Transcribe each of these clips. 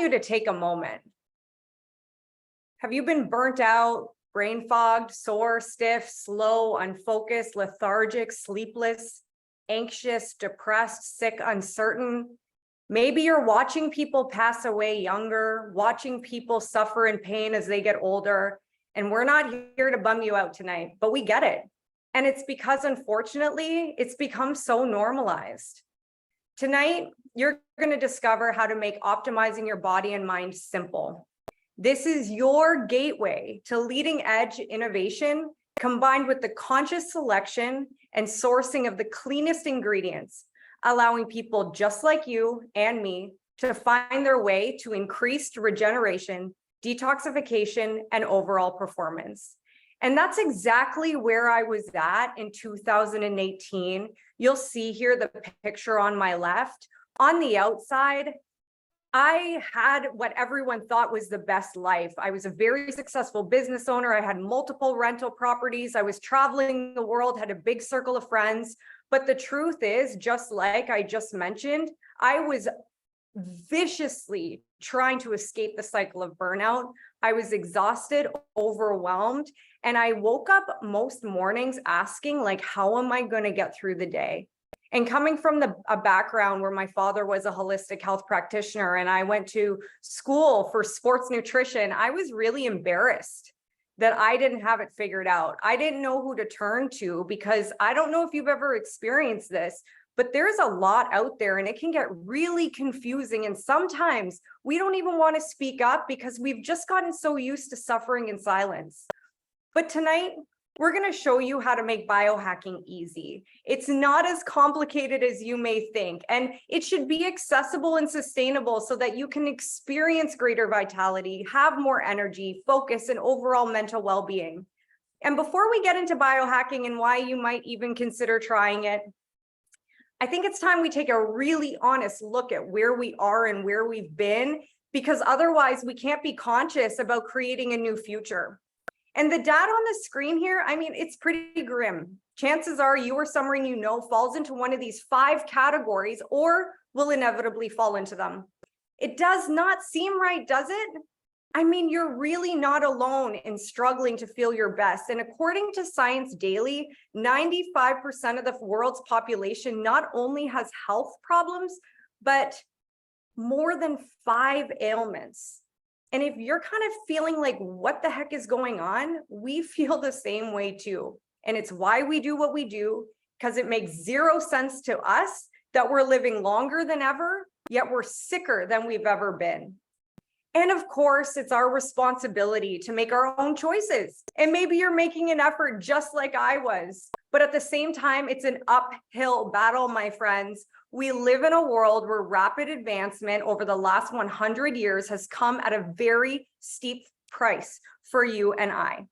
you to take a moment. Have you been burnt out, brain fogged, sore, stiff, slow, unfocused, lethargic, sleepless, anxious, depressed, sick, uncertain? Maybe you're watching people pass away younger, watching people suffer in pain as they get older. And we're not here to bum you out tonight, but we get it. And it's because, unfortunately, it's become so normalized. Tonight, you're going to discover how to make optimizing your body and mind simple. This is your gateway to leading edge innovation combined with the conscious selection and sourcing of the cleanest ingredients, allowing people just like you and me to find their way to increased regeneration, detoxification, and overall performance. And that's exactly where I was at in 2018. You'll see here the picture on my left. On the outside, I had what everyone thought was the best life. I was a very successful business owner. I had multiple rental properties. I was traveling the world, had a big circle of friends. But the truth is, just like I just mentioned, I was viciously trying to escape the cycle of burnout. I was exhausted, overwhelmed, and I woke up most mornings asking, like, how am I going to get through the day? And coming from a background where my father was a holistic health practitioner and I went to school for sports nutrition, I was really embarrassed that I didn't have it figured out. I didn't know who to turn to, because I don't know if you've ever experienced this, but there's a lot out there and it can get really confusing. And sometimes we don't even want to speak up because we've just gotten so used to suffering in silence. But tonight, we're going to show you how to make biohacking easy. It's not as complicated as you may think, and it should be accessible and sustainable so that you can experience greater vitality, have more energy, focus, and overall mental well-being. And before we get into biohacking and why you might even consider trying it, I think it's time we take a really honest look at where we are and where we've been, because otherwise we can't be conscious about creating a new future. And the data on the screen here, I mean, it's pretty grim. Chances are you or someone you know falls into one of these 5 categories or will inevitably fall into them. It does not seem right, does it? I mean, you're really not alone in struggling to feel your best. And according to Science Daily, 95% of the world's population not only has health problems, but more than 5 ailments. And if you're kind of feeling like, what the heck is going on? We feel the same way too. And it's why we do what we do, because it makes zero sense to us that we're living longer than ever, yet we're sicker than we've ever been. And of course, it's our responsibility to make our own choices. And maybe you're making an effort just like I was. But at the same time, it's an uphill battle, my friends. We live in a world where rapid advancement over the last 100 years has come at a very steep price for you and I.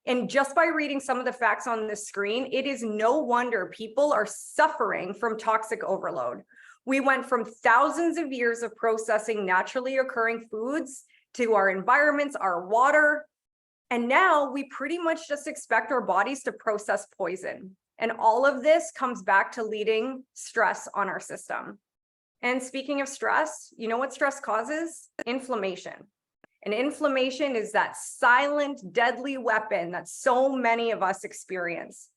And just by reading some of the facts on the screen, it is no wonder people are suffering from toxic overload. We went from thousands of years of processing naturally occurring foods to our environments, our water, and now we pretty much just expect our bodies to process poison. And all of this comes back to leading stress on our system. And speaking of stress, you know what stress causes? Inflammation. And inflammation is that silent, deadly weapon that so many of us experience.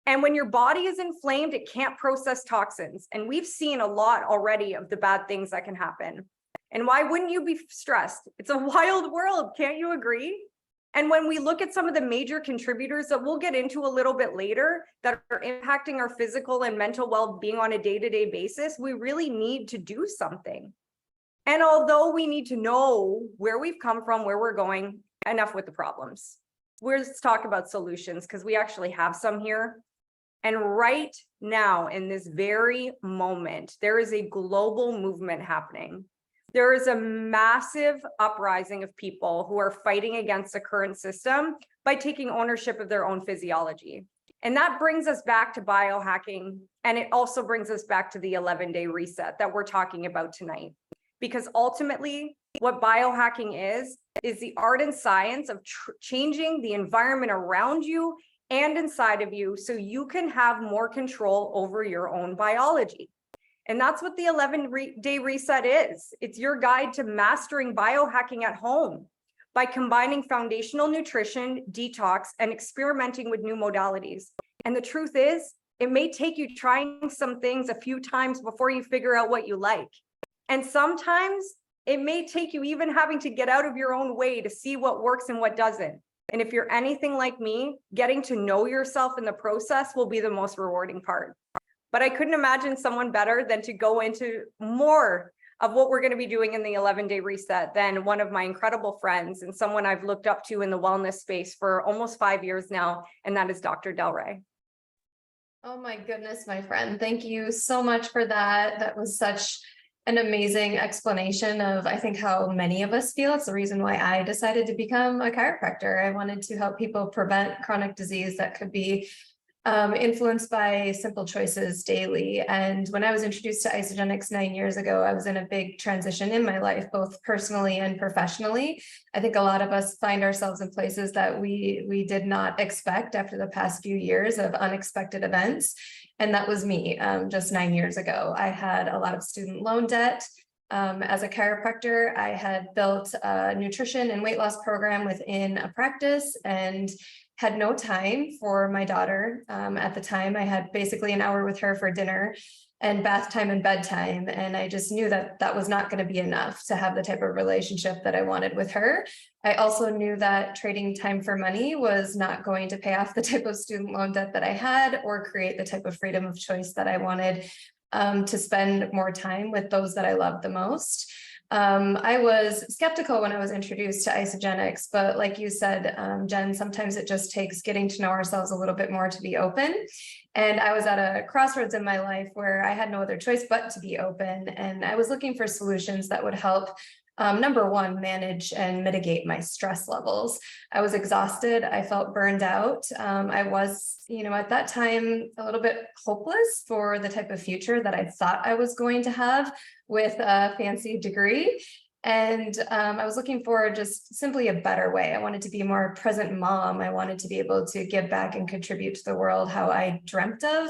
And when your body is inflamed, it can't process toxins. And we've seen a lot already of the bad things that can happen. And why wouldn't you be stressed? It's a wild world, can't you agree? And when we look at some of the major contributors that we'll get into a little bit later that are impacting our physical and mental well-being on a day-to-day basis, we really need to do something. And although we need to know where we've come from, where we're going, enough with the problems. Let's talk about solutions, because we actually have some here. And right now, in this very moment, there is a global movement happening. There is a massive uprising of people who are fighting against the current system by taking ownership of their own physiology. And that brings us back to biohacking. And it also brings us back to the 11-day reset that we're talking about tonight. Because ultimately, what biohacking is the art and science of changing the environment around you and inside of you so you can have more control over your own biology. And that's what the 11-day reset is. It's your guide to mastering biohacking at home by combining foundational nutrition, detox, and experimenting with new modalities. And the truth is, it may take you trying some things a few times before you figure out what you like. And sometimes it may take you even having to get out of your own way to see what works and what doesn't. And if you're anything like me, getting to know yourself in the process will be the most rewarding part. But I couldn't imagine someone better than to go into more of what we're going to be doing in the 11-day reset than one of my incredible friends and someone I've looked up to in the wellness space for almost 5 years now, and that is Dr. Del Rey. Oh my goodness, my friend. Thank you so much for that. That was such an amazing explanation of, I think, how many of us feel. It's the reason why I decided to become a chiropractor. I wanted to help people prevent chronic disease that could be influenced by simple choices daily. And when I was introduced to Isagenix 9 years ago, I was in a big transition in my life, both personally and professionally. I think a lot of us find ourselves in places that we did not expect after the past few years of unexpected events. And that was me just 9 years ago. I had a lot of student loan debt. As a chiropractor, I had built a nutrition and weight loss program within a practice and had no time for my daughter. At the time, I had basically an hour with her for dinner and bath time and bedtime. And I just knew that that was not going to be enough to have the type of relationship that I wanted with her. I also knew that trading time for money was not going to pay off the type of student loan debt that I had or create the type of freedom of choice that I wanted to spend more time with those that I loved the most. I was skeptical when I was introduced to Isagenix, but like you said, Jen, sometimes it just takes getting to know ourselves a little bit more to be open. And I was at a crossroads in my life where I had no other choice but to be open. And I was looking for solutions that would help number one, manage and mitigate my stress levels. I was exhausted. I felt burned out. I was, at that time, a little bit hopeless for the type of future that I thought I was going to have with a fancy degree. And I was looking for just simply a better way. I wanted to be a more present mom. I wanted to be able to give back and contribute to the world how I dreamt of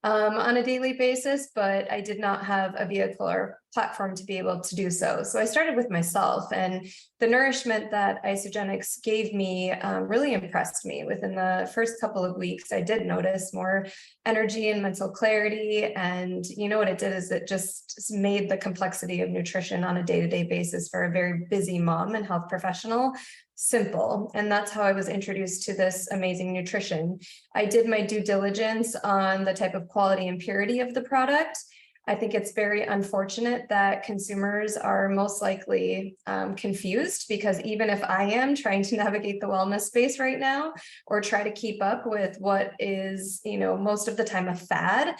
on a daily basis, but I did not have a vehicle or platform to be able to do so. So I started with myself, and the nourishment that Isagenix gave me really impressed me. Within the first couple of weeks, I did notice more energy and mental clarity. And what it did is it just made the complexity of nutrition on a day-to-day basis for a very busy mom and health professional simple. And that's how I was introduced to this amazing nutrition. I did my due diligence on the type of quality and purity of the product. I think it's very unfortunate that consumers are most likely confused, because even if I am trying to navigate the wellness space right now or try to keep up with what is, most of the time a fad,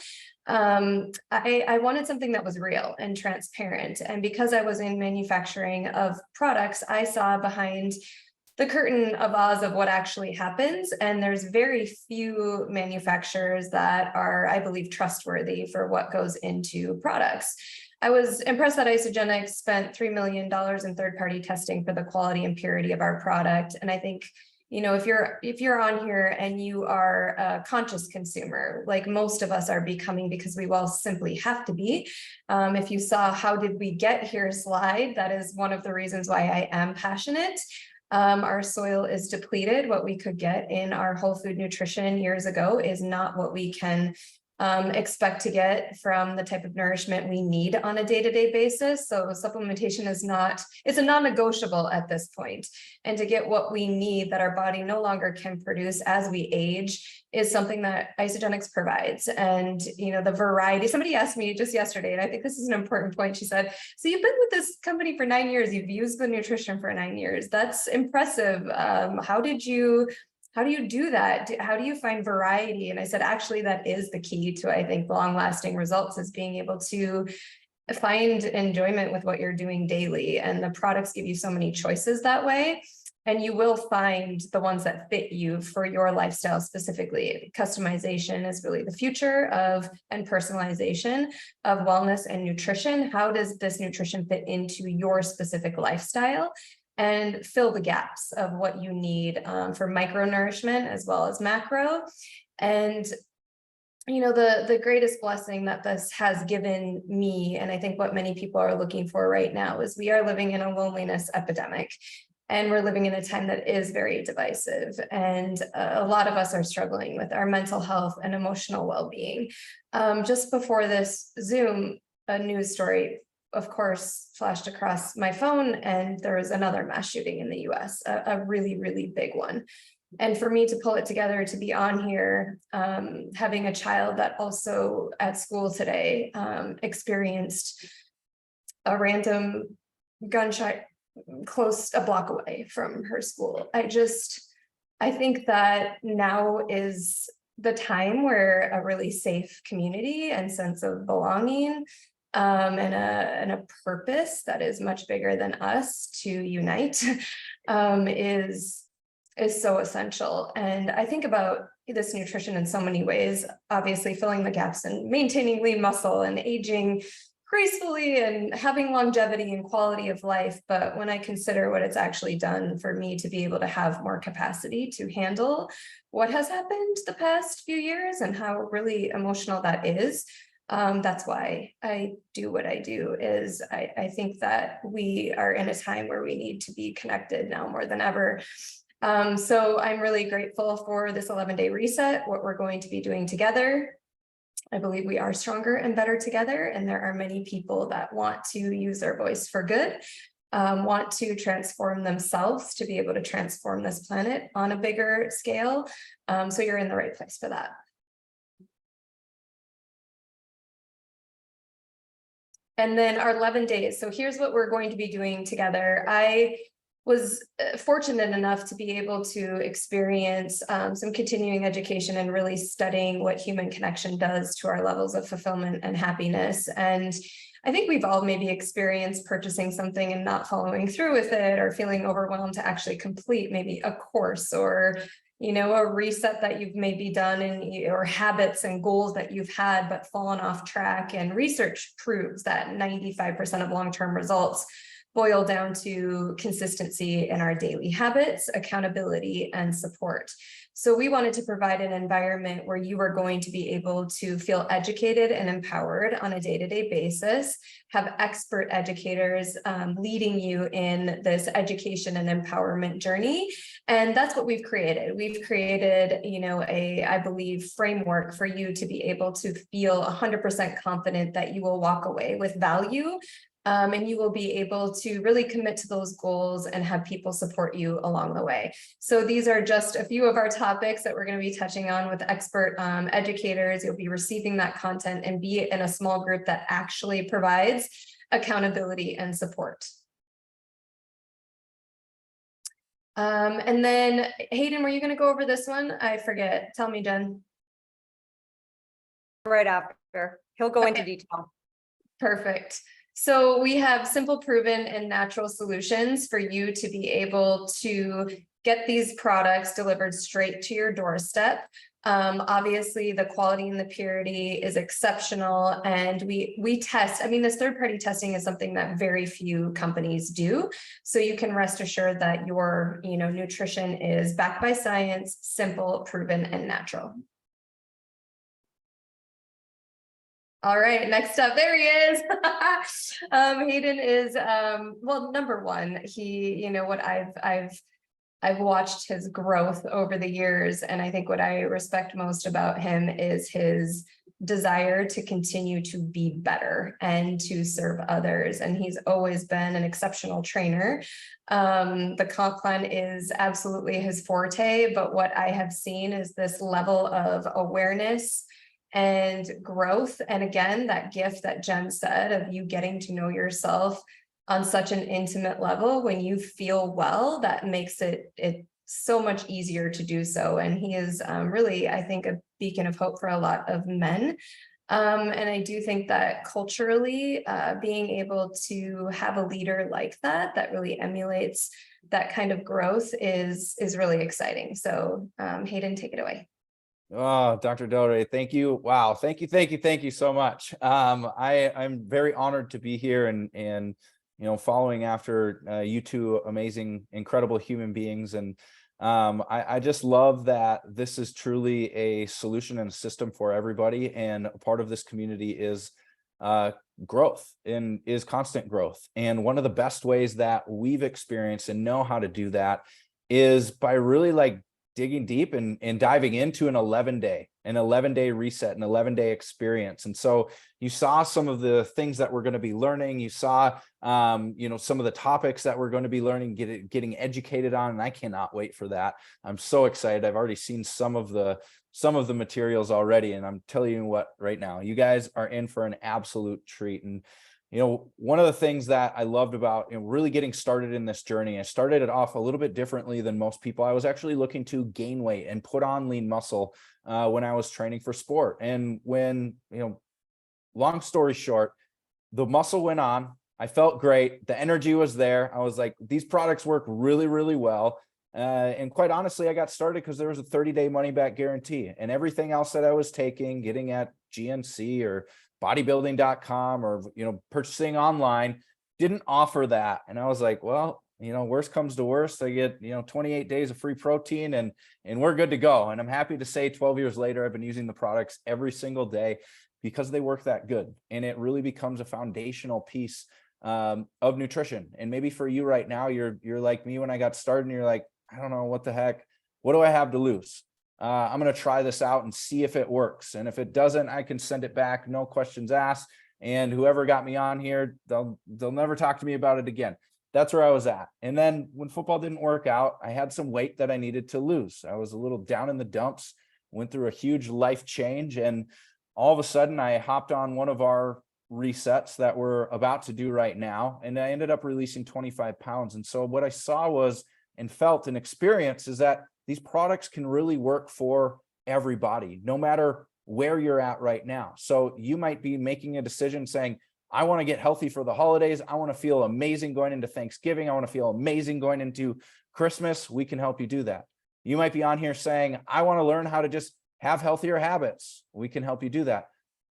I wanted something that was real and transparent. And because I was in manufacturing of products, I saw behind the curtain of Oz of what actually happens. And there's very few manufacturers that are, I believe, trustworthy for what goes into products. I was impressed that Isagenix spent $3 million in third-party testing for the quality and purity of our product. And I think, if you're on here and you are a conscious consumer, like most of us are becoming, because we will simply have to be. If you saw how did we get here slide, that is one of the reasons why I am passionate. Our soil is depleted. What we could get in our whole food nutrition years ago is not what we can expect to get from the type of nourishment we need on a day-to-day basis. So supplementation is it's a non-negotiable at this point. And to get what we need that our body no longer can produce as we age is something that Isagenix provides. And, the variety, somebody asked me just yesterday, and I think this is an important point. She said, so you've been with this company for 9 years, you've used the nutrition for 9 years. That's impressive. How do you do that? How do you find variety? And I said, actually, that is the key to, I think, long-lasting results, is being able to find enjoyment with what you're doing daily. And the products give you so many choices that way. And you will find the ones that fit you for your lifestyle specifically. Customization is really the future of, and personalization of wellness and nutrition. How does this nutrition fit into your specific lifestyle? And fill the gaps of what you need for micronourishment as well as macro. And you know, the greatest blessing that this has given me, and I think what many people are looking for right now, is we are living in a loneliness epidemic. And we're living in a time that is very divisive. And a lot of us are struggling with our mental health and emotional well-being. Just before this Zoom, a news story, of course, flashed across my phone, and there was another mass shooting in the US, a really, really big one. And for me to pull it together to be on here, having a child that also at school today experienced a random gunshot close a block away from her school. I think that now is the time where a really safe community and sense of belonging and a purpose that is much bigger than us to unite is so essential. And I think about this nutrition in so many ways, obviously filling the gaps and maintaining lean muscle and aging gracefully and having longevity and quality of life. But when I consider what it's actually done for me to be able to have more capacity to handle what has happened the past few years and how really emotional that is, that's why I do what I do. Is I think that we are in a time where we need to be connected now more than ever. So I'm really grateful for this 11-day reset, what we're going to be doing together. I believe we are stronger and better together, and there are many people that want to use their voice for good, want to transform themselves to be able to transform this planet on a bigger scale. So you're in the right place for that. And then our 11 days. So here's what we're going to be doing together. I was fortunate enough to be able to experience some continuing education and really studying what human connection does to our levels of fulfillment and happiness. And I think we've all maybe experienced purchasing something and not following through with it, or feeling overwhelmed to actually complete maybe a course, or a reset that you've maybe done, or habits and goals that you've had but fallen off track. And research proves that 95% of long-term results boil down to consistency in our daily habits, accountability, and support. So we wanted to provide an environment where you are going to be able to feel educated and empowered on a day-to-day basis, have expert educators leading you in this education and empowerment journey. And that's what we've created. We've created, I believe, framework for you to be able to feel 100% confident that you will walk away with value. And you will be able to really commit to those goals and have people support you along the way. So these are just a few of our topics that we're going to be touching on with expert educators. You'll be receiving that content and be in a small group that actually provides accountability and support. And then Hayden, were you going to go over this one? I forget. Tell me, Jen. Right after. He'll go into detail. Perfect. So we have simple, proven, and natural solutions for you to be able to get these products delivered straight to your doorstep. Obviously, the quality and the purity is exceptional, and we test. I mean, this third-party testing is something that very few companies do. So you can rest assured that your nutrition is backed by science, simple, proven, and natural. All right, next up, there he is. Hayden is, well, number one, he, what I've watched his growth over the years. And I think what I respect most about him is his desire to continue to be better and to serve others. And he's always been an exceptional trainer. The comp plan is absolutely his forte, but what I have seen is this level of awareness and growth. And again, that gift that Jen said of you getting to know yourself on such an intimate level, when you feel well, that makes it so much easier to do so. And he is really, I think, a beacon of hope for a lot of men. And I do think that culturally, being able to have a leader like that really emulates that kind of growth is really exciting. So Hayden, take it away. Oh, Dr. Del Rey, thank you. Wow. Thank you so much. I'm very honored to be here and following after you two amazing, incredible human beings. And I just love that this is truly a solution and a system for everybody. And a part of this community is growth and is constant growth. And one of the best ways that we've experienced and know how to do that is by really like digging deep and diving into an 11-day reset, an 11-day experience. And so you saw some of the things that we're going to be learning. You saw, some of the topics that we're going to be learning, getting educated on, and I cannot wait for that. I'm so excited. I've already seen some of the materials already, and I'm telling you what, right now, you guys are in for an absolute treat. And one of the things that I loved about really getting started in this journey, I started it off a little bit differently than most people. I was actually looking to gain weight and put on lean muscle when I was training for sport. And when, long story short, the muscle went on, I felt great. The energy was there. I was like, these products work really, really well. And quite honestly, I got started because there was a 30-day money back guarantee, and everything else that I was taking, getting at GNC or bodybuilding.com or, purchasing online, didn't offer that. And I was like, well, worst comes to worst, I get, 28 days of free protein and we're good to go. And I'm happy to say 12 years later, I've been using the products every single day because they work that good. And it really becomes a foundational piece of nutrition. And maybe for you right now, you're like me when I got started, and you're like, I don't know what the heck, what do I have to lose? I'm going to try this out and see if it works. And if it doesn't, I can send it back. No questions asked. And whoever got me on here, they'll never talk to me about it again. That's where I was at. And then when football didn't work out, I had some weight that I needed to lose. I was a little down in the dumps, went through a huge life change. And all of a sudden I hopped on one of our resets that we're about to do right now. And I ended up releasing 25 pounds. And so what I saw was, and felt and experienced, is that these products can really work for everybody, no matter where you're at right now. So you might be making a decision saying, I want to get healthy for the holidays. I want to feel amazing going into Thanksgiving. I want to feel amazing going into Christmas. We can help you do that. You might be on here saying, I want to learn how to just have healthier habits. We can help you do that.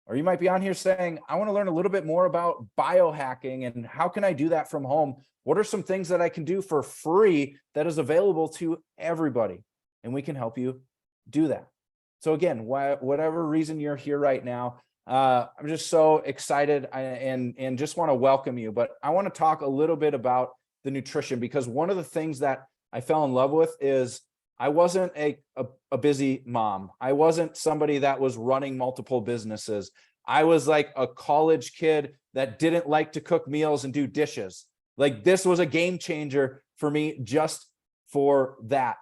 Or you might be on here saying, I want to learn a little bit more about biohacking and how can I do that from home? What are some things that I can do for free that is available to everybody? And we can help you do that. So again, whatever reason you're here right now, I'm just so excited and just want to welcome you. But I want to talk a little bit about the nutrition, because one of the things that I fell in love with is I wasn't a busy mom. I wasn't somebody that was running multiple businesses. I was like a college kid that didn't like to cook meals and do dishes. Like, this was a game changer for me just for that.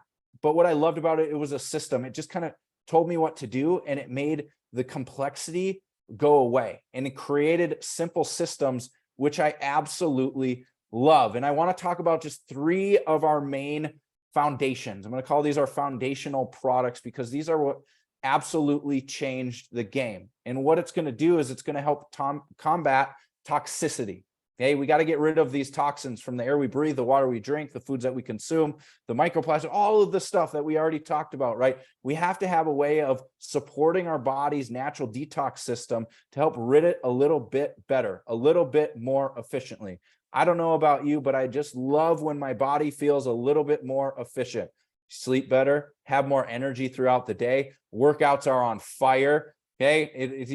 But what I loved about it, it was a system. It just kind of told me what to do, and it made the complexity go away, and it created simple systems, which I absolutely love. And I want to talk about just 3 of our main foundations. I'm going to call these our foundational products, because these are what absolutely changed the game. And what it's going to do is it's going to help combat toxicity. Okay, we got to get rid of these toxins from the air we breathe, the water we drink, the foods that we consume, the microplastic, all of the stuff that we already talked about, right? We have to have a way of supporting our body's natural detox system to help rid it a little bit better, a little bit more efficiently. I don't know about you, but I just love when my body feels a little bit more efficient. Sleep better, have more energy throughout the day. Workouts are on fire. Okay, it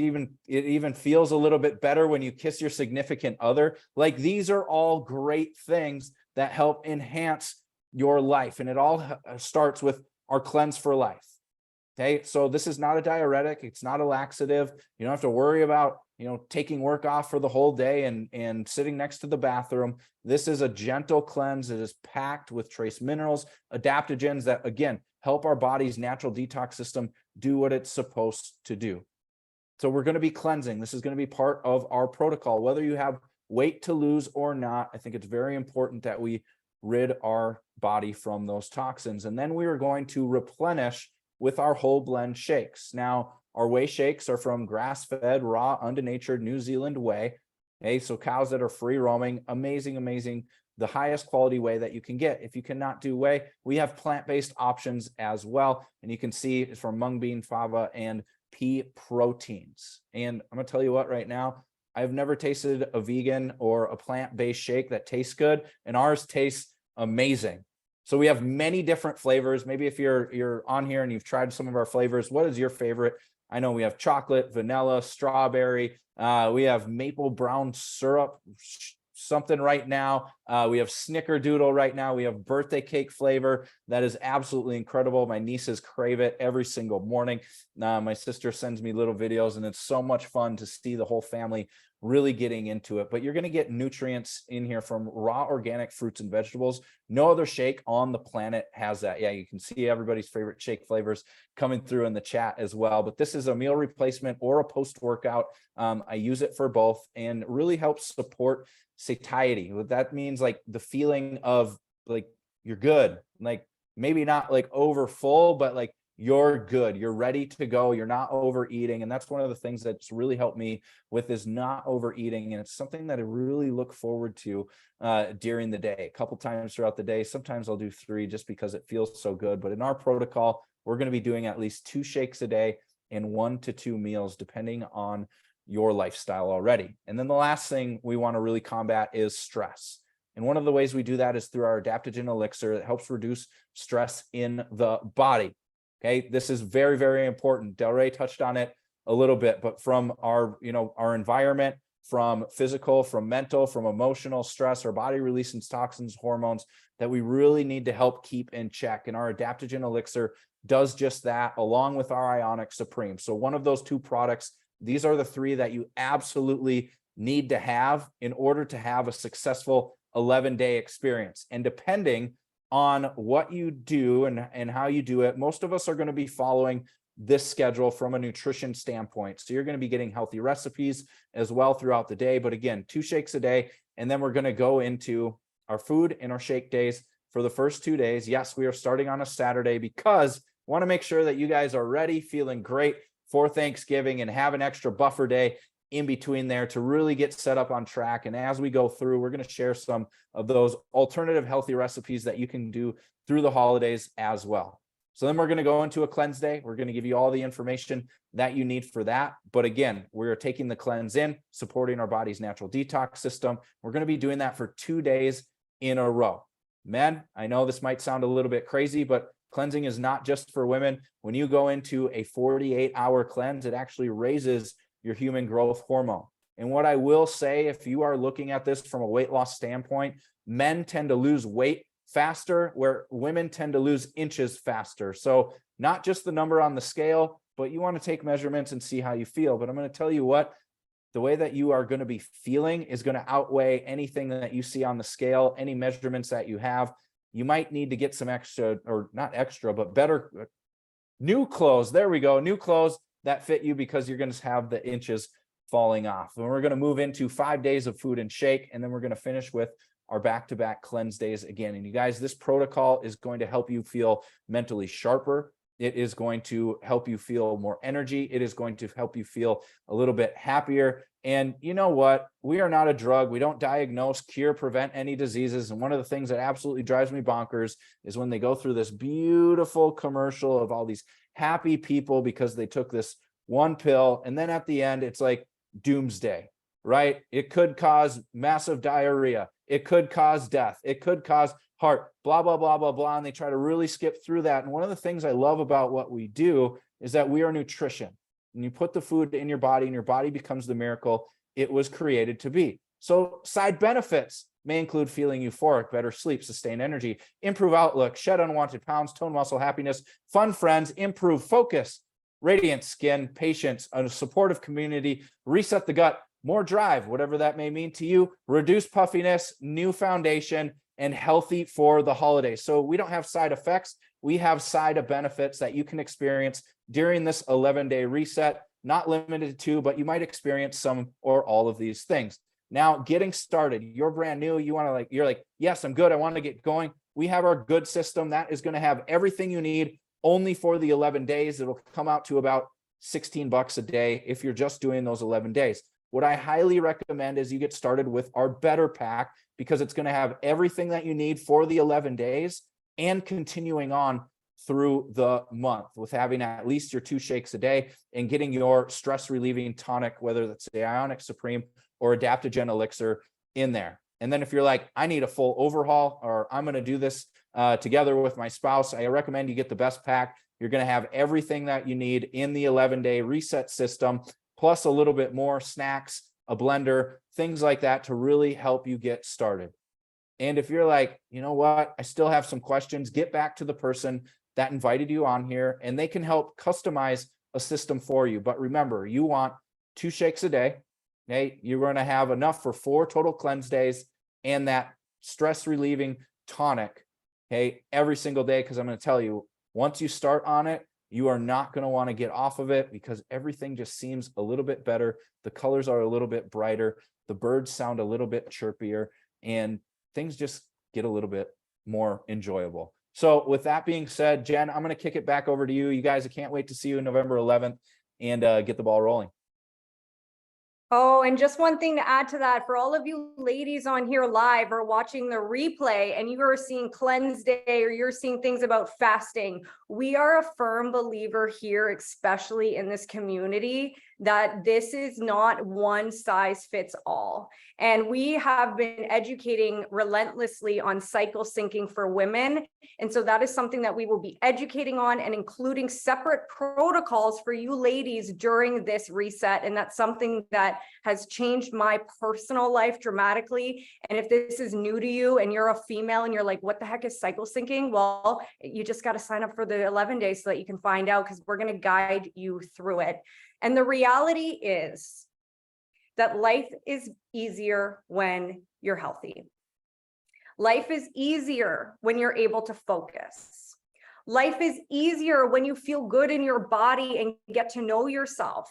even feels a little bit better when you kiss your significant other. Like, these are all great things that help enhance your life. And it all starts with our Cleanse for Life. Okay, so this is not a diuretic. It's not a laxative. You don't have to worry about, taking work off for the whole day and sitting next to the bathroom. This is a gentle cleanse. It is packed with trace minerals, adaptogens that, again, help our body's natural detox system do what it's supposed to do. So we're going to be cleansing. This is going to be part of our protocol, whether you have weight to lose or not. I think it's very important that we rid our body from those toxins. And then we are going to replenish with our whole blend shakes. Now, our whey shakes are from grass-fed, raw, undenatured New Zealand whey. Okay, so cows that are free roaming, amazing, the highest quality whey that you can get. If you cannot do whey, we have plant-based options as well. And you can see it's from mung bean, fava, and pea proteins. And I'm gonna tell you what, right now, I've never tasted a vegan or a plant-based shake that tastes good, and ours tastes amazing. So we have many different flavors. Maybe if you're on here and you've tried some of our flavors, what is your favorite? I know we have chocolate, vanilla, strawberry. We have maple brown syrup, something right now. We have snickerdoodle right now. We have birthday cake flavor. That is absolutely incredible. My nieces crave it every single morning. My sister sends me little videos, and it's so much fun to see the whole family really getting into it. But you're going to get nutrients in here from raw organic fruits and vegetables. No other shake on the planet has that. Yeah, you can see everybody's favorite shake flavors coming through in the chat as well. But this is a meal replacement or a post-workout. I use it for both and really helps support satiety. What that means, like the feeling of like you're good, like maybe not like over full, but like you're good, you're ready to go, you're not overeating. And that's one of the things that's really helped me with is not overeating. And it's something that I really look forward to during the day, a couple times throughout the day. Sometimes I'll do 3 just because it feels so good. But in our protocol, we're going to be doing at least 2 shakes a day and 1 to 2 meals, depending on your lifestyle already. And then the last thing we want to really combat is stress. And one of the ways we do that is through our adaptogen elixir that helps reduce stress in the body. Okay, this is very, very important. Delray touched on it a little bit, but from our, our environment, from physical, from mental, from emotional stress, our body releases toxins, hormones that we really need to help keep in check. And our adaptogen elixir does just that, along with our Ionic Supreme. So one of those 2 products, these are the 3 that you absolutely need to have in order to have a successful 11-day experience. And depending on what you do and how you do it, most of us are going to be following this schedule from a nutrition standpoint. So you're going to be getting healthy recipes as well throughout the day. But again, 2 shakes a day. And then we're going to go into our food and our shake days for the first 2 days. Yes, we are starting on a Saturday because I want to make sure that you guys are ready, feeling great for Thanksgiving, and have an extra buffer day in between there to really get set up on track. And as we go through, we're going to share some of those alternative healthy recipes that you can do through the holidays as well. So then we're going to go into a cleanse day. We're going to give you all the information that you need for that. But again, we're taking the cleanse in, supporting our body's natural detox system. We're going to be doing that for 2 days in a row. Men, I know this might sound a little bit crazy, but cleansing is not just for women. When you go into a 48-hour cleanse, it actually raises your human growth hormone. And what I will say, if you are looking at this from a weight loss standpoint, men tend to lose weight faster, where women tend to lose inches faster. So not just the number on the scale, but you want to take measurements and see how you feel. But I'm going to tell you what, the way that you are going to be feeling is going to outweigh anything that you see on the scale, any measurements that you have. You might need to get some extra, or not extra, but better new clothes. There we go. New clothes that fit you, because you're going to have the inches falling off. And we're going to move into 5 days of food and shake, and then we're going to finish with our back-to-back cleanse days again. And you guys, this protocol is going to help you feel mentally sharper. It is going to help you feel more energy. It is going to help you feel a little bit happier. And you know what? We are not a drug. We don't diagnose, cure, prevent any diseases. And one of the things that absolutely drives me bonkers is when they go through this beautiful commercial of all these happy people because they took this one pill. And then at the end, it's like doomsday, right? It could cause massive diarrhea. It could cause death. It could cause heart, blah, blah, blah, blah, blah. And they try to really skip through that. And one of the things I love about what we do is that we are nutrition. And you put the food in your body, and your body becomes the miracle it was created to be. So side benefits may include feeling euphoric, better sleep, sustained energy, improve outlook, shed unwanted pounds, tone muscle, happiness, fun friends, improve focus, radiant skin, patience, a supportive community, reset the gut, more drive, whatever that may mean to you, reduce puffiness, new foundation, and healthy for the holidays. So we don't have side effects. We have side benefits that you can experience during this 11-day reset, not limited to, but you might experience some or all of these things. Now, getting started, you're brand new. You're like, yes, I'm good. I want to get going. We have our good system that is going to have everything you need only for the 11 days. It'll come out to about $16 a day if you're just doing those 11 days. What I highly recommend is you get started with our Better Pack, because it's going to have everything that you need for the 11 days and continuing on through the month, with having at least your 2 shakes a day and getting your stress relieving tonic, whether that's the Ionic Supreme or Adaptogen Elixir, in there. And then if you're like, I need a full overhaul, or I'm going to do this together with my spouse, I recommend you get the best pack. You're going to have everything that you need in the 11-day reset system, plus a little bit more snacks, a blender, things like that to really help you get started. And if you're like, you know what, I still have some questions, get back to the person that invited you on here, and they can help customize a system for you. But remember, you want 2 shakes a day. Okay, you're going to have enough for 4 total cleanse days and that stress relieving tonic, okay, every single day. Because I'm going to tell you, once you start on it, you are not going to want to get off of it, because everything just seems a little bit better. The colors are a little bit brighter. The birds sound a little bit chirpier, and things just get a little bit more enjoyable. So with that being said, Jen, I'm going to kick it back over to you. You guys, I can't wait to see you November 11th and get the ball rolling. Oh, and just one thing to add to that, for all of you ladies on here live or watching the replay, and you are seeing cleanse day or you're seeing things about fasting, we are a firm believer here, especially in this community, that this is not one size fits all. And we have been educating relentlessly on cycle syncing for women. And so that is something that we will be educating on and including separate protocols for you ladies during this reset. And that's something that has changed my personal life dramatically. And if this is new to you and you're a female and you're like, what the heck is cycle syncing? Well, you just got to sign up for the 11 days so that you can find out, because we're going to guide you through it. And the reality is that life is easier when you're healthy. Life is easier when you're able to focus. Life is easier when you feel good in your body and get to know yourself.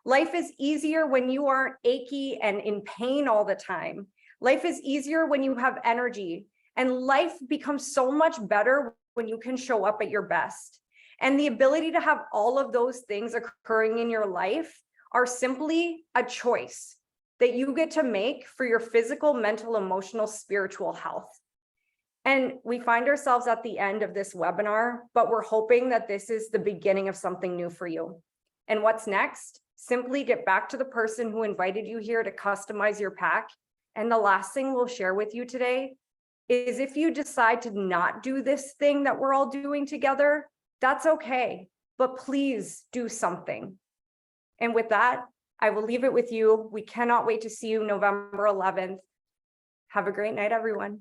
Life is easier when you aren't achy and in pain all the time. Life is easier when you have energy. And life becomes so much better when you can show up at your best. And the ability to have all of those things occurring in your life are simply a choice that you get to make for your physical, mental, emotional, spiritual health. And we find ourselves at the end of this webinar, but we're hoping that this is the beginning of something new for you. And what's next? Simply get back to the person who invited you here to customize your pack. And the last thing we'll share with you today is, if you decide to not do this thing that we're all doing together, that's okay, but please do something. And with that, I will leave it with you. We cannot wait to see you November 11th. Have a great night, everyone.